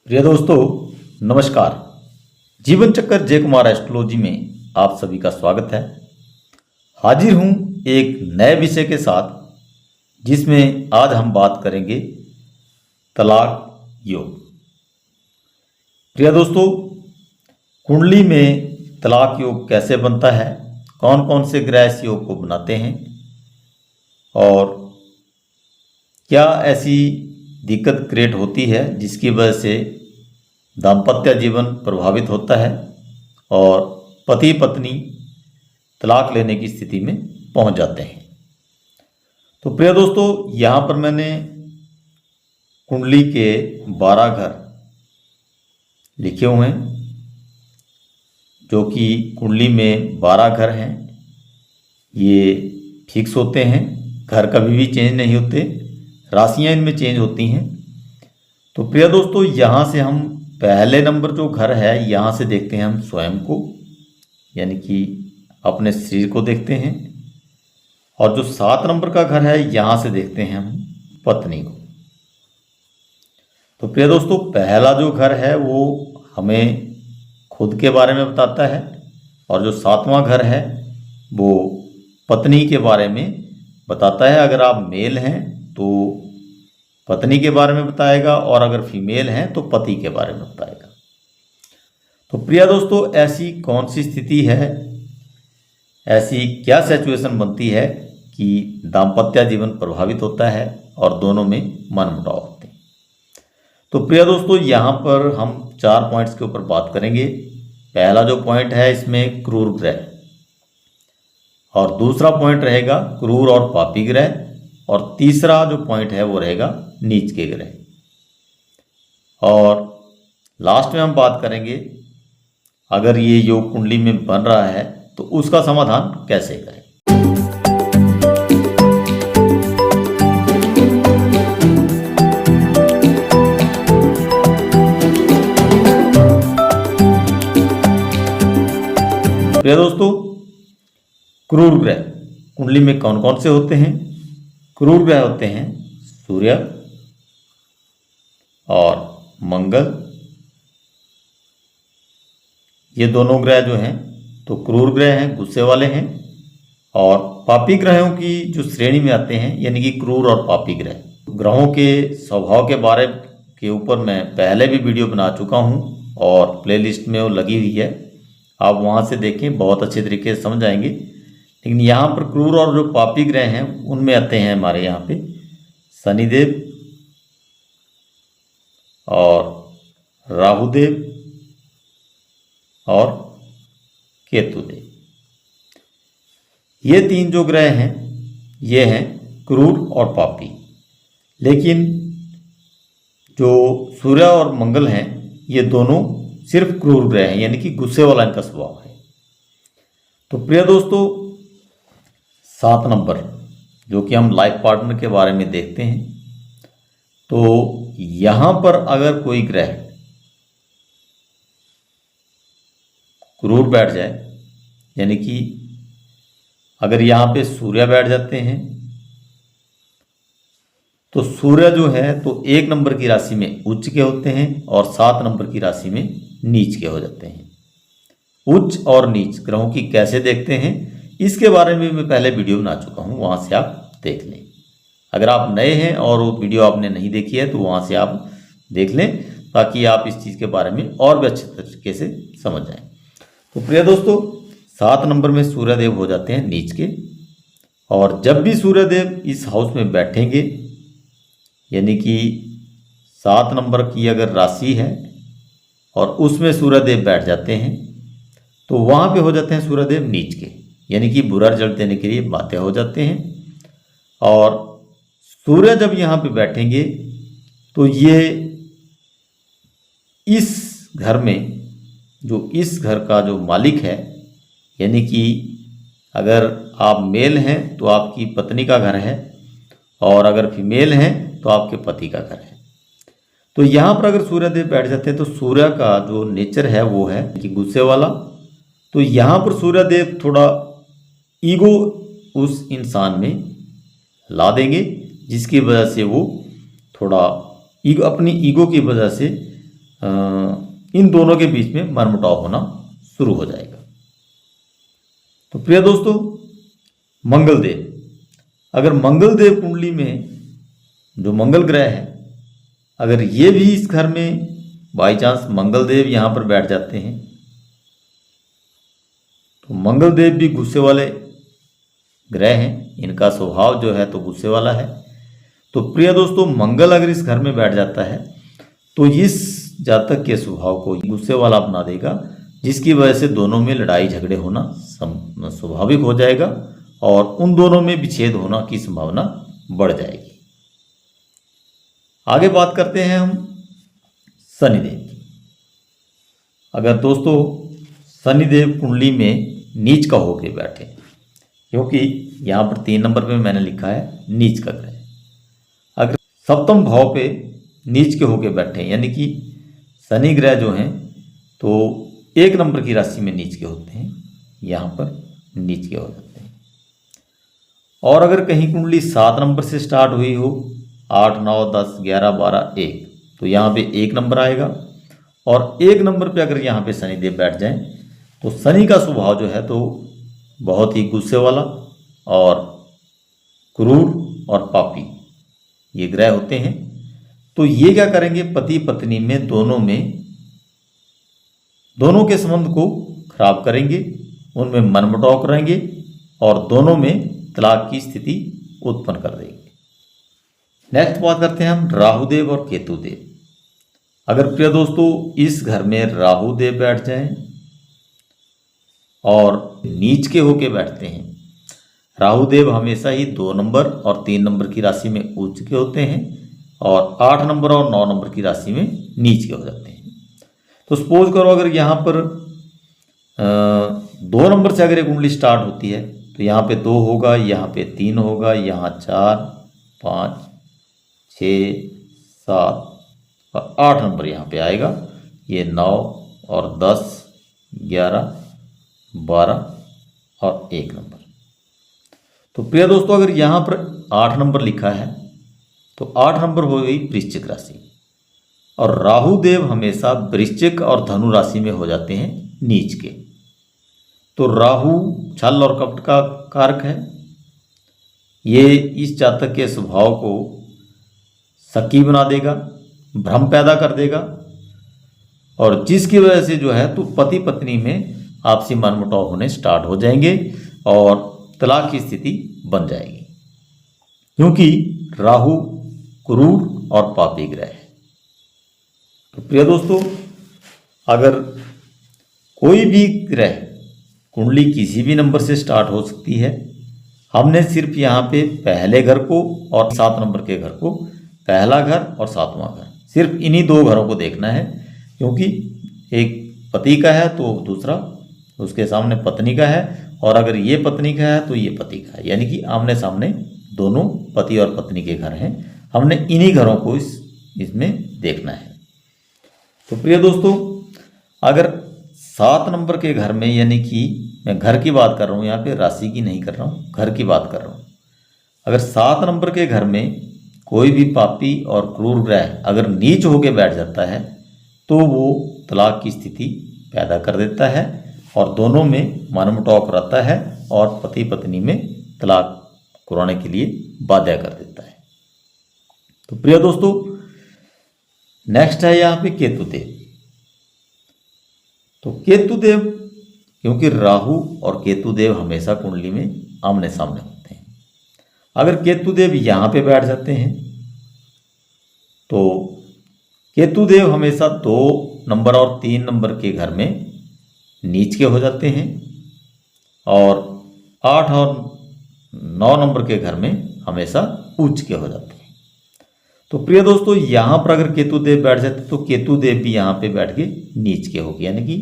प्रिय दोस्तों, नमस्कार। जीवन चक्कर जय कुमार एस्ट्रोलॉजी में आप सभी का स्वागत है। हाजिर हूं एक नए विषय के साथ, जिसमें आज हम बात करेंगे तलाक योग। प्रिय दोस्तों, कुंडली में तलाक योग कैसे बनता है, कौन कौन से ग्रह इस योग को बनाते हैं और क्या ऐसी दिक्कत क्रिएट होती है जिसकी वजह से दाम्पत्य जीवन प्रभावित होता है और पति पत्नी तलाक लेने की स्थिति में पहुंच जाते हैं। तो प्रिय दोस्तों, यहाँ पर मैंने कुंडली के 12 घर लिखे हुए हैं, जो कि कुंडली में 12 घर हैं। ये फिक्स होते हैं, घर कभी भी चेंज नहीं होते, राशियां इनमें चेंज होती हैं। तो प्रिय दोस्तों, यहाँ से हम पहले नंबर जो घर है, यहाँ से देखते हैं हम स्वयं को, यानी कि अपने शरीर को देखते हैं। और जो 7 नंबर का घर है, यहाँ से देखते हैं हम पत्नी को। तो प्रिय दोस्तों, पहला जो घर है वो हमें खुद के बारे में बताता है, और जो 7वां घर है वो पत्नी के बारे में बताता है। अगर आप मेल हैं तो पत्नी के बारे में बताएगा, और अगर फीमेल हैं तो पति के बारे में बताएगा। तो प्रिय दोस्तों, ऐसी कौन सी स्थिति है, ऐसी क्या सिचुएशन बनती है कि दाम्पत्य जीवन प्रभावित होता है और दोनों में मनमुटाव होते हैं। तो प्रिय दोस्तों, यहाँ पर हम 4 पॉइंट्स के ऊपर बात करेंगे। पहला जो पॉइंट है, इसमें क्रूर ग्रह, और दूसरा पॉइंट रहेगा क्रूर और पापी ग्रह, और तीसरा जो पॉइंट है वो रहेगा नीच के ग्रह। और लास्ट में हम बात करेंगे, अगर ये योग कुंडली में बन रहा है तो उसका समाधान कैसे करें। प्रिय दोस्तों, क्रूर ग्रह कुंडली में कौन कौन से होते हैं? क्रूर ग्रह होते हैं सूर्य और मंगल। ये दोनों ग्रह जो हैं तो क्रूर ग्रह हैं, गुस्से वाले हैं। और पापी ग्रहों की जो श्रेणी में आते हैं, यानी कि क्रूर और पापी ग्रह। ग्रहों के स्वभाव के बारे के ऊपर मैं पहले भी वीडियो बना चुका हूं, और प्लेलिस्ट में वो लगी हुई है, आप वहां से देखें, बहुत अच्छे तरीके से समझ आएंगे। लेकिन यहाँ पर क्रूर और जो पापी ग्रह हैं उनमें आते हैं हमारे यहाँ पे शनिदेव और राहुदेव और केतुदेव। ये 3 जो ग्रह हैं ये हैं क्रूर और पापी। लेकिन जो सूर्य और मंगल हैं, ये दोनों सिर्फ क्रूर ग्रह हैं, यानी कि गुस्से वाला इनका स्वभाव है। तो प्रिय दोस्तों, 7 नंबर जो कि हम लाइफ पार्टनर के बारे में देखते हैं, तो यहाँ पर अगर कोई ग्रह क्रूर बैठ जाए, यानी कि अगर यहाँ पे सूर्य बैठ जाते हैं, तो सूर्य जो है तो 1 नंबर की राशि में उच्च के होते हैं और 7 नंबर की राशि में नीच के हो जाते हैं। उच्च और नीच ग्रहों की कैसे देखते हैं, इसके बारे में मैं पहले वीडियो बना चुका हूँ, वहाँ से आप देख लें। अगर आप नए हैं और वो वीडियो आपने नहीं देखी है तो वहाँ से आप देख लें, ताकि आप इस चीज़ के बारे में और भी अच्छे तरीके से समझ जाएं। तो प्रिय दोस्तों, 7 नंबर में सूर्यदेव हो जाते हैं नीच के। और जब भी सूर्यदेव इस हाउस में बैठेंगे, यानी कि 7 नंबर की अगर राशि है और उसमें सूर्यदेव बैठ जाते हैं, तो वहाँ पे हो जाते हैं सूर्यदेव नीच के, यानी कि बुरा रिजल्ट देने के लिए बाध्य हो जाते हैं। और सूर्य जब यहाँ पे बैठेंगे तो ये इस घर में, जो इस घर का जो मालिक है, यानी कि अगर आप मेल हैं तो आपकी पत्नी का घर है, और अगर फीमेल हैं तो आपके पति का घर है। तो यहाँ पर अगर सूर्यदेव बैठ जाते हैं तो सूर्य का जो नेचर है वो है कि गुस्से वाला। तो यहाँ पर सूर्यदेव थोड़ा ईगो उस इंसान में ला देंगे, जिसकी वजह से वो थोड़ा अपनी ईगो की वजह से इन दोनों के बीच में मनमुटाव होना शुरू हो जाएगा। तो प्रिय दोस्तों, मंगलदेव, अगर मंगलदेव कुंडली में जो मंगल ग्रह है, अगर ये भी इस घर में बाई चांस मंगलदेव यहाँ पर बैठ जाते हैं, तो मंगलदेव भी गुस्से वाले ग्रह हैं, इनका स्वभाव जो है तो गुस्से वाला है। तो प्रिय दोस्तों, मंगल अगर इस घर में बैठ जाता है तो इस जातक के स्वभाव को गुस्से वाला अपना देगा, जिसकी वजह से दोनों में लड़ाई झगड़े होना स्वाभाविक हो जाएगा और उन दोनों में विच्छेद होना की संभावना बढ़ जाएगी। आगे बात करते हैं हम शनिदेव की। अगर दोस्तों शनिदेव कुंडली में नीच का होके बैठे, क्योंकि यहाँ पर 3 नंबर पे मैंने लिखा है नीच का ग्रह, अगर सप्तम भाव पे नीच के होके बैठे, यानी कि शनि ग्रह जो हैं तो 1 नंबर की राशि में नीच के होते हैं, यहाँ पर नीच के हो जाते हैं। और अगर कहीं कुंडली 7 नंबर से स्टार्ट हुई हो, 8, 9, 10, 11, 12, 1, तो यहाँ पे 1 नंबर आएगा। और 1 नंबर पे अगर यहाँ पे शनिदेव बैठ जाएं तो शनि का स्वभाव जो है तो बहुत ही गुस्से वाला और क्रूर और पापी ये ग्रह होते हैं। तो ये क्या करेंगे, पति पत्नी में दोनों के संबंध को खराब करेंगे, उनमें मनमुटाव करेंगे और दोनों में तलाक की स्थिति उत्पन्न कर देंगे। नेक्स्ट बात करते हैं हम राहुदेव और केतुदेव। अगर प्रिय दोस्तों इस घर में राहुदेव बैठ जाएं और नीच के होके बैठते हैं, राहुदेव हमेशा ही 2 नंबर और 3 नंबर की राशि में उच्च के होते हैं और 8 नंबर और 9 नंबर की राशि में नीच के हो जाते हैं। तो सपोज करो अगर यहाँ पर 2 नंबर से अगर एक कुंडली स्टार्ट होती है तो यहाँ पे 2 होगा, यहाँ पे 3 होगा, यहाँ 4, 5, 6, 7 और 8 नंबर यहाँ पे आएगा, ये 9 और 10, 11, 12 और 1 नंबर। तो प्रिय दोस्तों अगर यहाँ पर 8 नंबर लिखा है तो 8 नंबर हो गई वृश्चिक राशि और राहुदेव हमेशा वृश्चिक और धनु राशि में हो जाते हैं नीच के। तो राहु छल और कपट का कारक है, ये इस जातक के स्वभाव को शकी बना देगा, भ्रम पैदा कर देगा और जिसकी वजह से जो है तो पति पत्नी में आपसी मनमुटाव होने स्टार्ट हो जाएंगे और तलाक की स्थिति बन जाएगी, क्योंकि राहु क्रूर और पापी ग्रह है। तो प्रिय दोस्तों अगर कोई भी ग्रह कुंडली किसी भी नंबर से स्टार्ट हो सकती है, हमने सिर्फ यहाँ पे पहले घर को और 7 नंबर के घर को, पहला घर और 7वां घर, सिर्फ इन्हीं 2 घरों को देखना है, क्योंकि एक पति का है तो दूसरा उसके सामने पत्नी का है और अगर ये पत्नी का है तो ये पति का है, यानी कि आमने सामने दोनों पति और पत्नी के घर हैं। हमने इन्हीं घरों को इसमें देखना है। तो प्रिय दोस्तों अगर 7 नंबर के घर में, यानी कि मैं घर की बात कर रहा हूँ, यहाँ पे राशि की नहीं कर रहा हूँ, घर की बात कर रहा हूँ, अगर 7 नंबर के घर में कोई भी पापी और क्रूर ग्रह अगर नीच होके बैठ जाता है तो वो तलाक की स्थिति पैदा कर देता है और दोनों में मनमुटाव कराता है और पति पत्नी में तलाक कराने के लिए बाध्य कर देता है। तो प्रिय दोस्तों नेक्स्ट है यहाँ पे केतुदेव। तो केतुदेव, क्योंकि राहु और केतुदेव हमेशा कुंडली में आमने सामने होते हैं, अगर केतुदेव यहाँ पे बैठ जाते हैं तो केतुदेव हमेशा 2 नंबर और 3 नंबर के घर में नीच के हो जाते हैं और 8 और 9 नंबर के घर में हमेशा उच्च के हो जाते हैं। तो प्रिय दोस्तों यहाँ पर अगर केतुदेव बैठ जाते तो केतुदेव भी यहाँ पे बैठ के नीच के होगी, यानी कि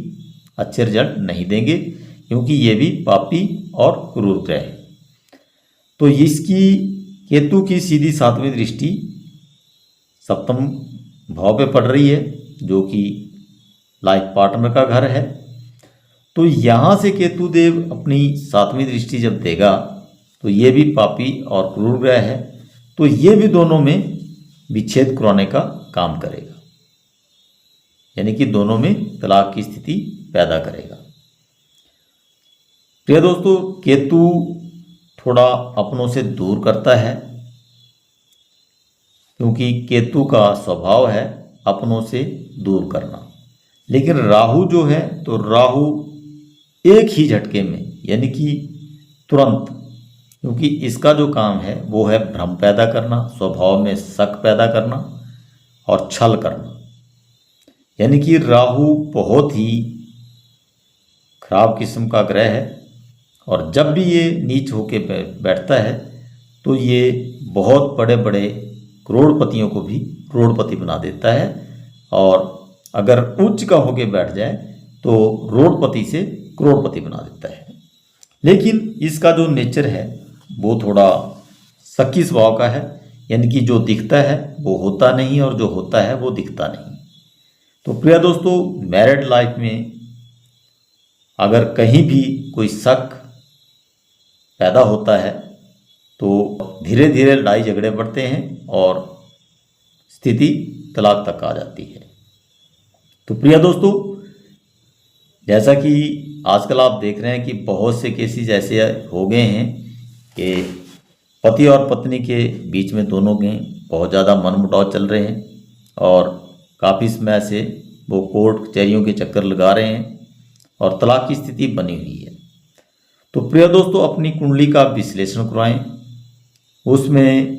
अच्छे रिजल्ट नहीं देंगे, क्योंकि ये भी पापी और क्रूर ग्रह है। तो इसकी केतु की सीधी 7वीं दृष्टि 7वें भाव पे पड़ रही है, जो कि लाइफ पार्टनर का घर है। तो यहाँ से केतुदेव अपनी 7वीं दृष्टि जब देगा तो ये भी पापी और क्रूर ग्रह है, तो ये भी दोनों में विच्छेद कराने का काम करेगा। यानी कि दोनों में तलाक की स्थिति पैदा करेगा। प्रिय दोस्तों, केतु थोड़ा अपनों से दूर करता है, क्योंकि केतु का स्वभाव है अपनों से दूर करना। लेकिन राहु जो है, तो राहु एक ही झटके में, यानी कि तुरंत, क्योंकि इसका जो काम है वो है भ्रम पैदा करना, स्वभाव में शक पैदा करना और छल करना। यानी कि राहु बहुत ही खराब किस्म का ग्रह है, और जब भी ये नीच होके बैठता है तो ये बहुत बड़े बड़े करोड़पतियों को भी करोड़पति बना देता है, और अगर उच्च का होके बैठ जाए तो रोडपति से करोड़पति बना देता है। लेकिन इसका जो नेचर है वो थोड़ा शक्की स्वभाव का है, यानी कि जो दिखता है वो होता नहीं और जो होता है वो दिखता नहीं। तो प्रिय दोस्तों, मैरिड लाइफ में अगर कहीं भी कोई शक पैदा होता है तो धीरे धीरे लड़ाई झगड़े बढ़ते हैं और स्थिति तलाक तक आ जाती है। तो प्रिय दोस्तों, जैसा कि आजकल आप देख रहे हैं कि बहुत से केसेस ऐसे हो गए हैं कि पति और पत्नी के बीच में दोनों के बहुत ज़्यादा मनमुटाव चल रहे हैं, और काफ़ी समय से वो कोर्ट कचहरियों के चक्कर लगा रहे हैं और तलाक की स्थिति बनी हुई है। तो प्रिय दोस्तों, अपनी कुंडली का विश्लेषण करवाएं, उसमें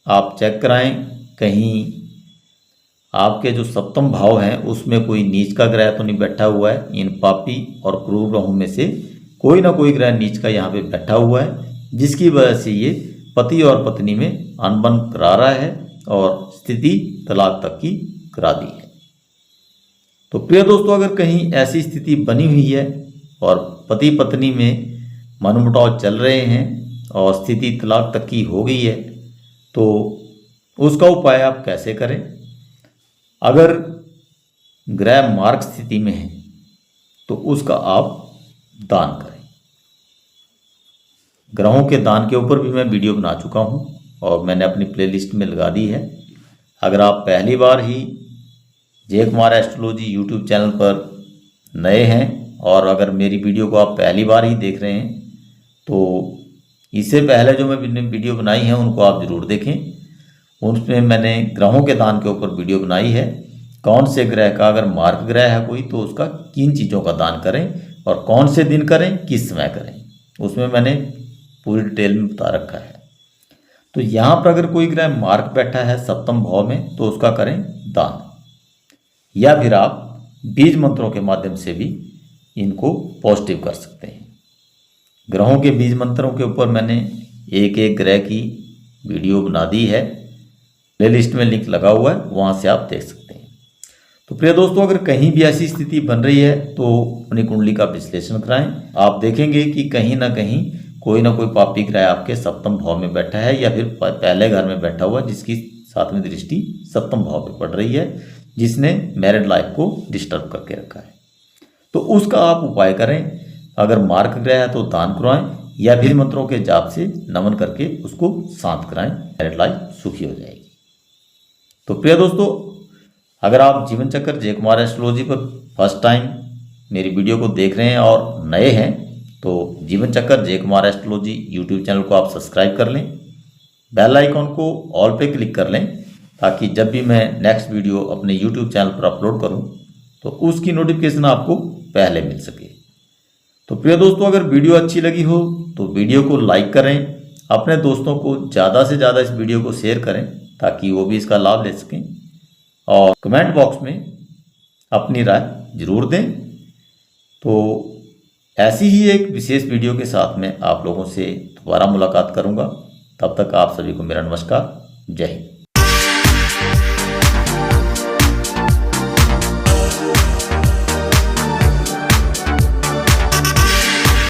आप चेक कराएं कहीं आपके जो सप्तम भाव हैं उसमें कोई नीच का ग्रह तो नहीं बैठा हुआ है। इन पापी और क्रूर ग्रहों में से कोई ना कोई ग्रह नीच का यहाँ पे बैठा हुआ है, जिसकी वजह से ये पति और पत्नी में अनबन करा रहा है और स्थिति तलाक तक की करा दी है। तो प्रिय दोस्तों, अगर कहीं ऐसी स्थिति बनी हुई है और पति पत्नी में मनमुटाव चल रहे हैं और स्थिति तलाक तक की हो गई है, तो उसका उपाय आप कैसे करें? अगर ग्रह मार्ग स्थिति में है तो उसका आप दान करें। ग्रहों के दान के ऊपर भी मैं वीडियो बना चुका हूं और मैंने अपनी प्लेलिस्ट में लगा दी है। अगर आप पहली बार ही जय कुमार एस्ट्रोलॉजी यूट्यूब चैनल पर नए हैं और अगर मेरी वीडियो को आप पहली बार ही देख रहे हैं तो इससे पहले जो मैं वीडियो बनाई है उनको आप ज़रूर देखें। उसमें मैंने ग्रहों के दान के ऊपर वीडियो बनाई है, कौन से ग्रह का अगर मार्ग ग्रह है कोई तो उसका किन चीज़ों का दान करें और कौन से दिन करें, किस समय करें, उसमें मैंने पूरी डिटेल में बता रखा है। तो यहाँ पर अगर कोई ग्रह मार्ग बैठा है सप्तम भाव में तो उसका करें दान, या फिर आप बीज मंत्रों के माध्यम से भी इनको पॉजिटिव कर सकते हैं। ग्रहों के बीज मंत्रों के ऊपर मैंने एक एक ग्रह की वीडियो बना दी है, प्लेलिस्ट में लिंक लगा हुआ है, वहाँ से आप देख सकते हैं। तो प्रिय दोस्तों, अगर कहीं भी ऐसी स्थिति बन रही है तो अपनी कुंडली का विश्लेषण कराएं। आप देखेंगे कि कहीं ना कोई पापी ग्रह आपके सप्तम भाव में बैठा है या फिर पहले घर में बैठा हुआ, जिसकी सातवीं दृष्टि सप्तम भाव पे पड़ रही है, जिसने मैरिड लाइफ को डिस्टर्ब करके रखा है। तो उसका आप उपाय करें। अगर मार्ग ग्रह है तो दान करवाएं या फिर मंत्रों के जाप से नमन करके उसको शांत कराएं, मैरिड लाइफ सुखी हो जाएगी। तो प्रिय दोस्तों, अगर आप जीवन चक्र जय कुमार एस्ट्रोलॉजी पर फर्स्ट टाइम मेरी वीडियो को देख रहे हैं और नए हैं तो जीवन चक्र जय कुमार एस्ट्रोलॉजी यूट्यूब चैनल को आप सब्सक्राइब कर लें, बेल आइकॉन को ऑल पे क्लिक कर लें, ताकि जब भी मैं नेक्स्ट वीडियो अपने यूट्यूब चैनल पर अपलोड करूं तो उसकी नोटिफिकेशन आपको पहले मिल सके। तो प्रिय दोस्तों, अगर वीडियो अच्छी लगी हो तो वीडियो को लाइक करें, अपने दोस्तों को ज़्यादा से ज़्यादा इस वीडियो को शेयर करें ताकि वो भी इसका लाभ ले सकें, और कमेंट बॉक्स में अपनी राय जरूर दें। तो ऐसी ही एक विशेष वीडियो के साथ मैं आप लोगों से दोबारा मुलाकात करूंगा। तब तक आप सभी को मेरा नमस्कार। जय हिंद।